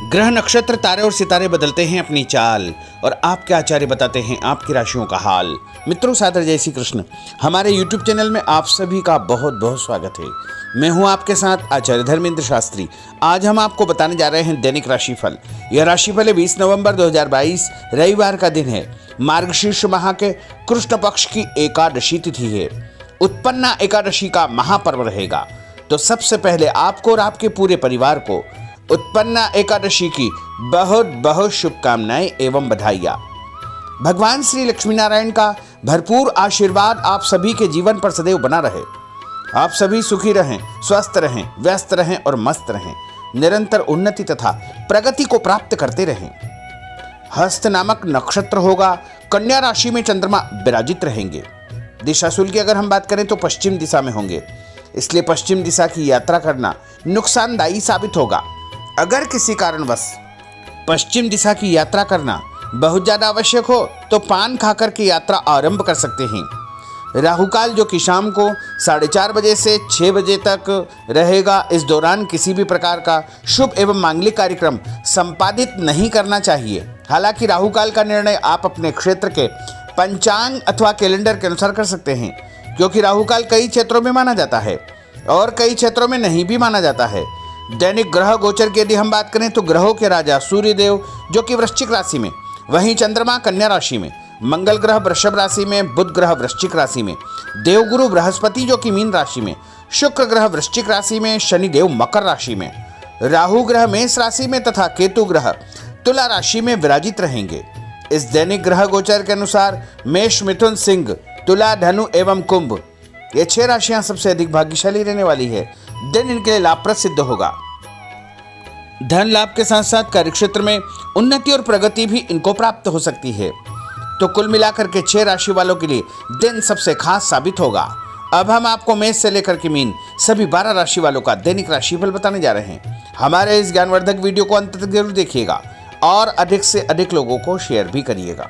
ग्रह नक्षत्र तारे और सितारे बदलते हैं अपनी चाल और आपके आचार्य बताते हैं आपकी राशियों का हाल। मित्रों, सादर जय श्री कृष्ण। हमारे YouTube चैनल में आप सभी का बहुत बहुत स्वागत है। मैं हूं आपके साथ आचार्य धर्मेंद्र शास्त्री। आज हम आपको बताने जा रहे हैं दैनिक राशिफल। यह राशिफल 20 नवंबर 2022 रविवार का दिन है। मार्गशीर्ष माह के कृष्ण पक्ष की एकादशी तिथि है। उत्पन्ना एकादशी का महापर्व रहेगा। तो सबसे पहले आपको और आपके पूरे परिवार को उत्पन्ना एकादशी की बहुत बहुत शुभकामनाएं एवं बधाइयां। भगवान श्री लक्ष्मी नारायण का भरपूर आशीर्वाद आप सभी के जीवन पर सदैव बना रहे। आप सभी सुखी रहें, स्वस्थ रहें, व्यस्त रहें और मस्त रहें। निरंतर उन्नति तथा प्रगति को प्राप्त करते रहें। हस्त नामक नक्षत्र होगा। कन्या राशि में चंद्रमा विराजित रहेंगे। दिशाशूल की अगर हम बात करें तो पश्चिम दिशा में होंगे, इसलिए पश्चिम दिशा की यात्रा करना नुकसानदायी साबित होगा। अगर किसी कारणवश पश्चिम दिशा की यात्रा करना बहुत ज़्यादा आवश्यक हो तो पान खाकर के यात्रा आरंभ कर सकते हैं। राहुकाल जो कि शाम को 4:30 बजे से 6 बजे तक रहेगा। इस दौरान किसी भी प्रकार का शुभ एवं मांगलिक कार्यक्रम संपादित नहीं करना चाहिए। हालांकि राहुकाल का निर्णय आप अपने क्षेत्र के पंचांग अथवा कैलेंडर के अनुसार कर सकते हैं, क्योंकि राहुकाल कई क्षेत्रों में माना जाता है और कई क्षेत्रों में नहीं भी माना जाता है। दैनिक ग्रह गोचर की यदि हम बात करें तो ग्रहों के राजा सूर्य देव जो कि वृश्चिक राशि में, वहीं चंद्रमा कन्या राशि में, मंगल ग्रह वृषभ राशि में, बुध ग्रह वृश्चिक राशि में, देवगुरु बृहस्पति जो कि मीन राशि में, शुक्र ग्रह वृश्चिक राशि में, शनि देव मकर राशि में, राहु ग्रह मेष राशि में तथा केतु ग्रह तुला राशि में विराजित रहेंगे। इस दैनिक ग्रह गोचर के अनुसार मेष, मिथुन, सिंह, तुला, धनु एवं कुंभ ये 6 राशियां सबसे अधिक भाग्यशाली रहने वाली है। दिन इनके लिए लाभप्रद सिद्ध होगा। धन लाभ के साथ साथ कार्यक्षेत्र में उन्नति और प्रगति भी इनको प्राप्त हो सकती है। तो कुल मिलाकर के 6 राशि वालों के लिए दिन सबसे खास साबित होगा। अब हम आपको मेष से लेकर के मीन सभी 12 राशि वालों का दैनिक राशिफल बताने जा रहे हैं। हमारे इस ज्ञानवर्धक वीडियो को अंत तक जरूर देखिएगा और अधिक से अधिक लोगों को शेयर भी करिएगा।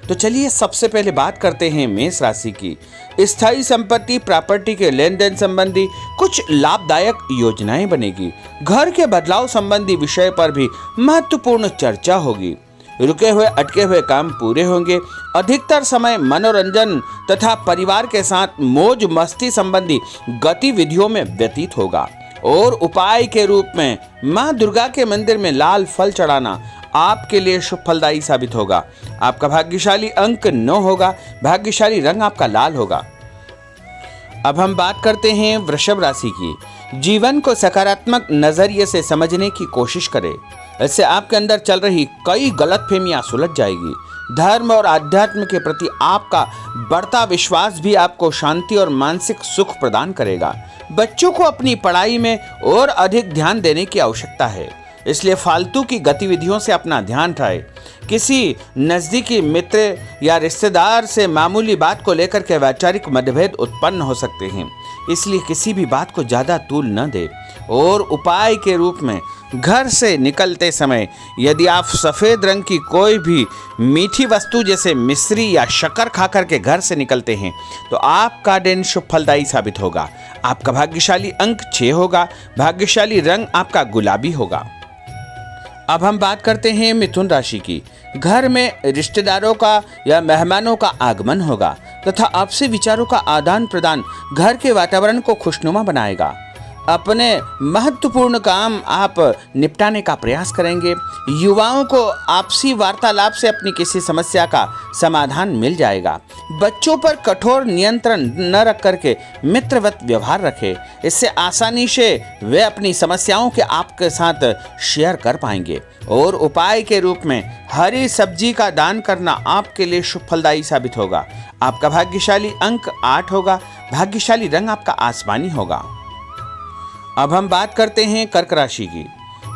तो चलिए सबसे पहले बात करते हैं मेष राशि की। स्थायी संपत्ति प्रॉपर्टी के लेन देन संबंधी कुछ लाभदायक योजनाएं बनेगी। घर के बदलाव संबंधी विषय पर भी महत्वपूर्ण चर्चा होगी। रुके हुए अटके हुए काम पूरे होंगे। अधिकतर समय मनोरंजन तथा परिवार के साथ मौज मस्ती संबंधी गतिविधियों में व्यतीत होगा। और उपाय के रूप में मां दुर्गा के मंदिर में लाल फल चढ़ाना आपके लिए शुभ फलदायी साबित होगा। आपका भाग्यशाली अंक 9 होगा। भाग्यशाली रंग आपका लाल होगा। अब हम बात करते हैं वृषभ राशि की। जीवन को सकारात्मक नजरिए से समझने की कोशिश करें। इससे आपके अंदर चल रही कई गलतफहमियां सुलझ जाएगी। धर्म और आध्यात्म के प्रति आपका बढ़ता विश्वास भी आपको शांति और मानसिक सुख प्रदान करेगा। बच्चों को अपनी पढ़ाई में और अधिक ध्यान देने की आवश्यकता है, इसलिए फालतू की गतिविधियों से अपना ध्यान हटाएं। किसी नज़दीकी मित्र या रिश्तेदार से मामूली बात को लेकर के वैचारिक मतभेद उत्पन्न हो सकते हैं, इसलिए किसी भी बात को ज़्यादा तूल न दें। और उपाय के रूप में घर से निकलते समय यदि आप सफ़ेद रंग की कोई भी मीठी वस्तु जैसे मिश्री या शक्कर खाकर के घर से निकलते हैं तो आपका दिन शुभ फलदायी साबित होगा। आपका भाग्यशाली अंक 6 होगा। भाग्यशाली रंग आपका गुलाबी होगा। अब हम बात करते हैं मिथुन राशि की। घर में रिश्तेदारों का या मेहमानों का आगमन होगा तथा आपसी विचारों का आदान प्रदान घर के वातावरण को खुशनुमा बनाएगा। अपने महत्वपूर्ण काम आप निपटाने का प्रयास करेंगे। युवाओं को आपसी वार्तालाप से अपनी किसी समस्या का समाधान मिल जाएगा। बच्चों पर कठोर नियंत्रण न रख करके मित्रवत व्यवहार रखें। इससे आसानी से वे अपनी समस्याओं के आपके साथ शेयर कर पाएंगे। और उपाय के रूप में हरी सब्जी का दान करना आपके लिए शुभ फलदायी साबित होगा। आपका भाग्यशाली अंक 8 होगा। भाग्यशाली रंग आपका आसमानी होगा। अब हम बात करते हैं कर्क राशि की।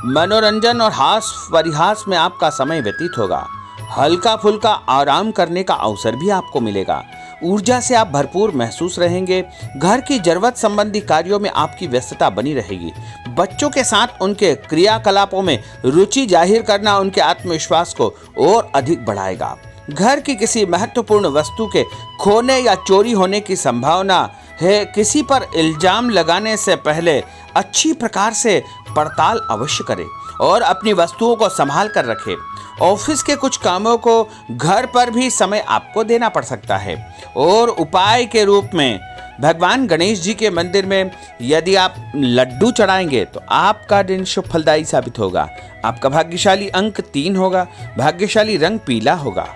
मनोरंजन और हास परिहास में आपका समय व्यतीत होगा। हल्का फुल्का आराम करने का अवसर भी आपको मिलेगा। ऊर्जा से आप भरपूर महसूस रहेंगे। घर की जरूरत संबंधी कार्यों में आपकी व्यस्तता बनी रहेगी। बच्चों के साथ उनके क्रियाकलापों में रुचि जाहिर करना उनके आत्मविश्वास को और अधिक बढ़ाएगा। घर की किसी महत्वपूर्ण वस्तु के खोने या चोरी होने की संभावना है। किसी पर इल्जाम लगाने से पहले अच्छी प्रकार से पड़ताल अवश्य करें और अपनी वस्तुओं को संभाल कर रखें। ऑफिस के कुछ कामों को घर पर भी समय आपको देना पड़ सकता है। और उपाय के रूप में भगवान गणेश जी के मंदिर में यदि आप लड्डू चढ़ाएंगे तो आपका दिन शुभ फलदायी साबित होगा। आपका भाग्यशाली अंक 3 होगा। भाग्यशाली रंग पीला होगा।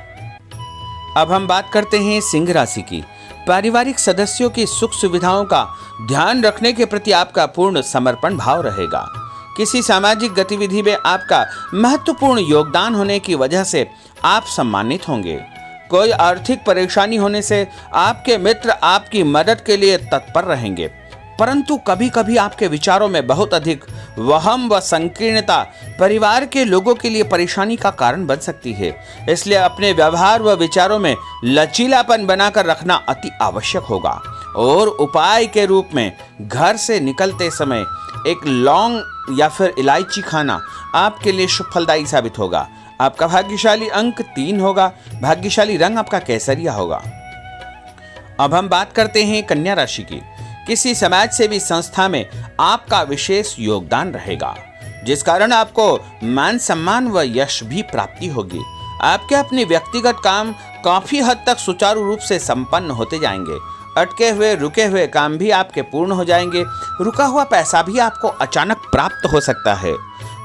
अब हम बात करते हैं सिंह राशि की। पारिवारिक सदस्यों की सुख सुविधाओं का ध्यान रखने के प्रति आपका पूर्ण समर्पण भाव रहेगा। किसी सामाजिक गतिविधि में आपका महत्वपूर्ण योगदान होने की वजह से आप सम्मानित होंगे। कोई आर्थिक परेशानी होने से आपके मित्र आपकी मदद के लिए तत्पर रहेंगे, परंतु कभी कभी आपके विचारों में बहुत अधिक वहम व संकीर्णता परिवार के लोगों के लिए परेशानी का कारण बन सकती है। इसलिए अपने व्यवहार व विचारों में लचीलापन बनाकर रखना अति आवश्यक होगा। और उपाय के रूप में घर से निकलते समय एक लौंग या फिर इलायची खाना आपके लिए शुभ फलदायी साबित होगा। आपका भाग्यशाली अंक 3 होगा। भाग्यशाली रंग आपका केसरिया होगा। अब हम बात करते हैं कन्या राशि की। किसी समाज सेवी संस्था में आपका विशेष योगदान रहेगा, जिस कारण आपको मान सम्मान व यश भी प्राप्ति होगी। आपके अपने व्यक्तिगत काम काफी हद तक सुचारू रूप से संपन्न होते जाएंगे। अटके हुए रुके हुए काम भी आपके पूर्ण हो जाएंगे। रुका हुआ पैसा भी आपको अचानक प्राप्त हो सकता है।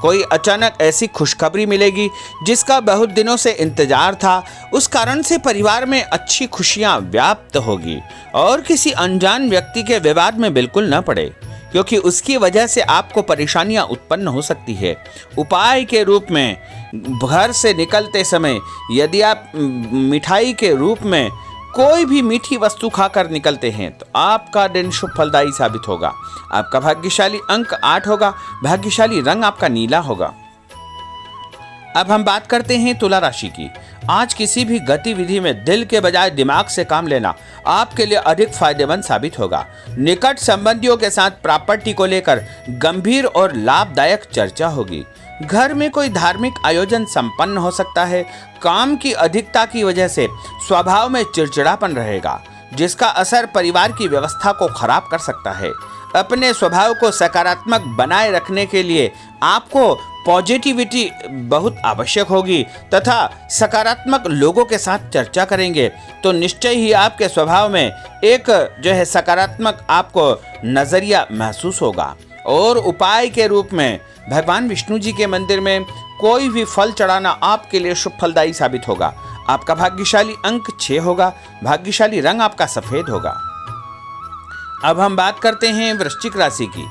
कोई अचानक ऐसी खुशखबरी मिलेगी जिसका बहुत दिनों से इंतजार था। उस कारण से परिवार में अच्छी खुशियां व्याप्त होगी। और किसी अनजान व्यक्ति के विवाद में बिल्कुल न पड़े, क्योंकि उसकी वजह से आपको परेशानियां उत्पन्न हो सकती है। उपाय के रूप में घर से निकलते समय यदि आप मिठाई के रूप में कोई भी मीठी वस्तु खाकर निकलते हैं तो आपका दिन शुभ फलदायी साबित होगा। आपका भाग्यशाली अंक 8 होगा। भाग्यशाली रंग आपका नीला होगा। अब हम बात करते हैं तुला राशि की। आज किसी भी गतिविधि में दिल के बजाय दिमाग से काम लेना आपके लिए अधिक फायदेमंद साबित होगा। निकट संबंधियों के साथ प्रॉपर्टी को लेकर गंभीर और लाभदायक चर्चा होगी। घर में कोई धार्मिक आयोजन संपन्न हो सकता है। काम की अधिकता की वजह से स्वभाव में चिड़चिड़ापन रहेगा, जिसका असर परिवार की व्यवस्था को खराब कर सकता है। अपने स्वभाव को सकारात्मक बनाए रखने के लिए आपको पॉजिटिविटी बहुत आवश्यक होगी तथा सकारात्मक लोगों के साथ चर्चा करेंगे तो निश्चय ही आपके स्वभाव में एक सकारात्मक आपको नजरिया महसूस होगा। और उपाय के रूप में भगवान विष्णु जी के मंदिर में कोई भी फल चढ़ाना आपके लिए शुभ फलदायी साबित होगा। आपका भाग्यशाली अंक 6 होगा। भाग्यशाली रंग आपका सफेद होगा। अब हम बात करते हैं वृश्चिक राशि की।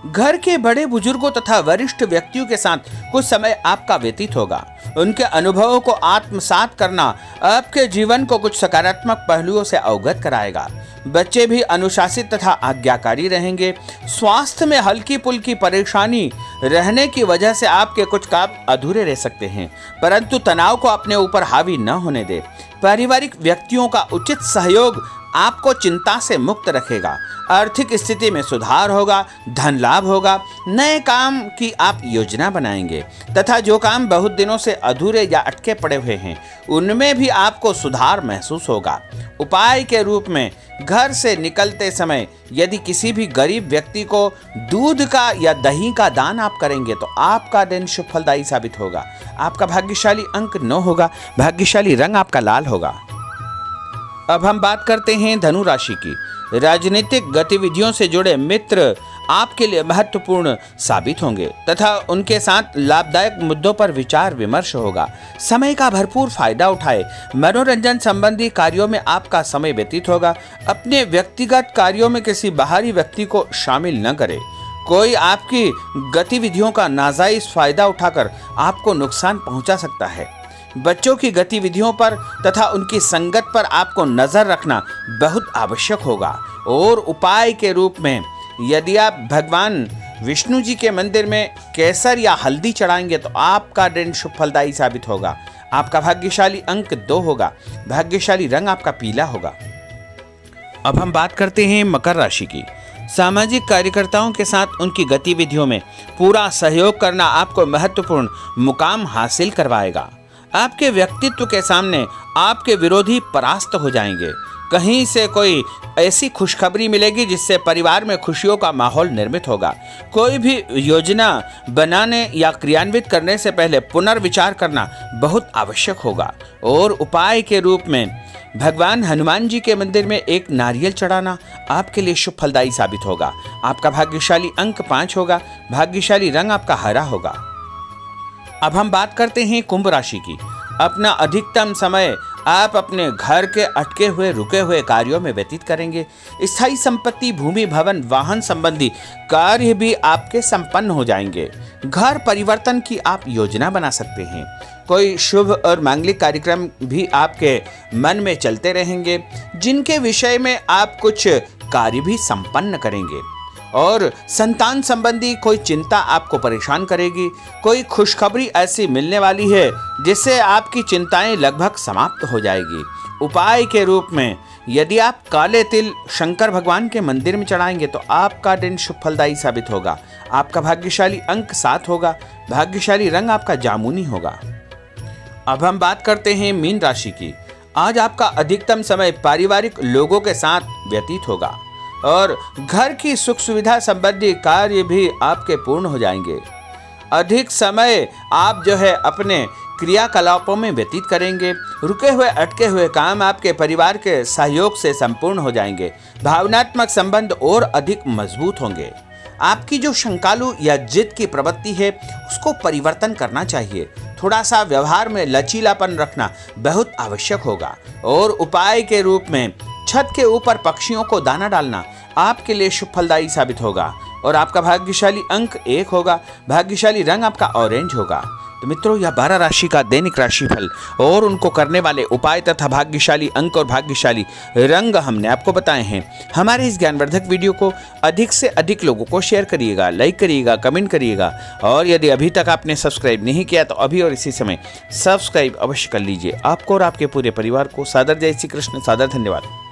घर के बड़े बुजुर्गों तथा वरिष्ठ व्यक्तियों के साथ कुछ समय आपका व्यतीत होगा। उनके अनुभवों को आत्मसात करना आपके जीवन को कुछ सकारात्मक पहलुओं से अवगत कराएगा। बच्चे भी अनुशासित तथा आज्ञाकारी रहेंगे। स्वास्थ्य में हल्की पुल्की परेशानी रहने की वजह से आपके कुछ काम अधूरे रह सकते हैं, परंतु तनाव को अपने ऊपर हावी न होने दे। पारिवारिक व्यक्तियों का उचित सहयोग आपको चिंता से मुक्त रखेगा। आर्थिक स्थिति में सुधार होगा। धन लाभ होगा। नए काम की आप योजना बनाएंगे तथा जो काम बहुत दिनों से अधूरे या अटके पड़े हुए हैं उनमें भी आपको सुधार महसूस होगा। उपाय के रूप में घर से निकलते समय यदि किसी भी गरीब व्यक्ति को दूध का या दही का दान आप करेंगे तो आपका दिन शुभ फलदायी साबित होगा। आपका भाग्यशाली अंक 9 होगा। भाग्यशाली रंग आपका लाल होगा। अब हम बात करते हैं धनु राशि की। राजनीतिक गतिविधियों से जुड़े मित्र आपके लिए महत्वपूर्ण साबित होंगे तथा उनके साथ लाभदायक मुद्दों पर विचार विमर्श होगा। समय का भरपूर फायदा उठाए। मनोरंजन संबंधी कार्यों में आपका समय व्यतीत होगा। अपने व्यक्तिगत कार्यों में किसी बाहरी व्यक्ति को शामिल न करें। कोई आपकी गतिविधियों का नाजायज फायदा उठाकर आपको नुकसान पहुंचा सकता है। बच्चों की गतिविधियों पर तथा उनकी संगत पर आपको नजर रखना बहुत आवश्यक होगा। और उपाय के रूप में यदि आप भगवान विष्णु जी के मंदिर में केसर या हल्दी चढ़ाएंगे तो आपका दिन शुभ फलदायी साबित होगा। आपका भाग्यशाली अंक 2 होगा। भाग्यशाली रंग आपका पीला होगा। अब हम बात करते हैं मकर राशि की। सामाजिक कार्यकर्ताओं के साथ उनकी गतिविधियों में पूरा सहयोग करना आपको महत्वपूर्ण मुकाम हासिल करवाएगा। आपके व्यक्तित्व के सामने आपके विरोधी परास्त हो जाएंगे। कहीं से कोई ऐसी खुशखबरी मिलेगी जिससे परिवार में खुशियों का माहौल निर्मित होगा। कोई भी योजना बनाने या क्रियान्वित करने से पहले पुनर्विचार करना बहुत आवश्यक होगा। और उपाय के रूप में भगवान हनुमान जी के मंदिर में एक नारियल चढ़ाना आपके लिए शुभ फलदायी साबित होगा। आपका भाग्यशाली अंक 5 होगा। भाग्यशाली रंग आपका हरा होगा। अब हम बात करते हैं कुंभ राशि की। अपना अधिकतम समय आप अपने घर के अटके हुए रुके हुए कार्यों में व्यतीत करेंगे। स्थायी संपत्ति, भूमि, भवन, वाहन संबंधी कार्य भी आपके संपन्न हो जाएंगे। घर परिवर्तन की आप योजना बना सकते हैं। कोई शुभ और मांगलिक कार्यक्रम भी आपके मन में चलते रहेंगे, जिनके विषय में आप कुछ कार्य भी संपन्न करेंगे। और संतान संबंधी कोई चिंता आपको परेशान करेगी। कोई खुशखबरी ऐसी मिलने वाली है जिससे आपकी चिंताएं लगभग समाप्त हो जाएगी। उपाय के रूप में यदि आप काले तिल शंकर भगवान के मंदिर में चढ़ाएंगे तो आपका दिन शुभ फलदायी साबित होगा। आपका भाग्यशाली अंक 7 होगा। भाग्यशाली रंग आपका जामुनी होगा। अब हम बात करते हैं मीन राशि की। आज आपका अधिकतम समय पारिवारिक लोगों के साथ व्यतीत होगा और घर की सुख सुविधा संबंधी कार्य भी आपके पूर्ण हो जाएंगे। अधिक समय आप अपने क्रियाकलापों में व्यतीत करेंगे। रुके हुए अटके हुए काम आपके परिवार के सहयोग से संपूर्ण हो जाएंगे। भावनात्मक संबंध और अधिक मजबूत होंगे। आपकी जो शंकालु या जिद की प्रवृत्ति है उसको परिवर्तन करना चाहिए। थोड़ा सा व्यवहार में लचीलापन रखना बहुत आवश्यक होगा। और उपाय के रूप में छत के ऊपर पक्षियों को दाना डालना आपके लिए शुभ फलदायी साबित होगा। और आपका भाग्यशाली अंक 1 होगा। भाग्यशाली रंग आपका ऑरेंज होगा। तो मित्रों, यह 12 राशि का दैनिक राशिफल और उनको करने वाले उपाय तथा भाग्यशाली अंक और भाग्यशाली रंग हमने आपको बताए हैं। हमारे इस ज्ञानवर्धक वीडियो को अधिक से अधिक लोगों को शेयर करिएगा, लाइक करिएगा, कमेंट करिएगा। और यदि अभी तक आपने सब्सक्राइब नहीं किया तो अभी और इसी समय सब्सक्राइब अवश्य कर लीजिए। आपको और आपके पूरे परिवार को सादर जय श्री कृष्ण, सादर धन्यवाद।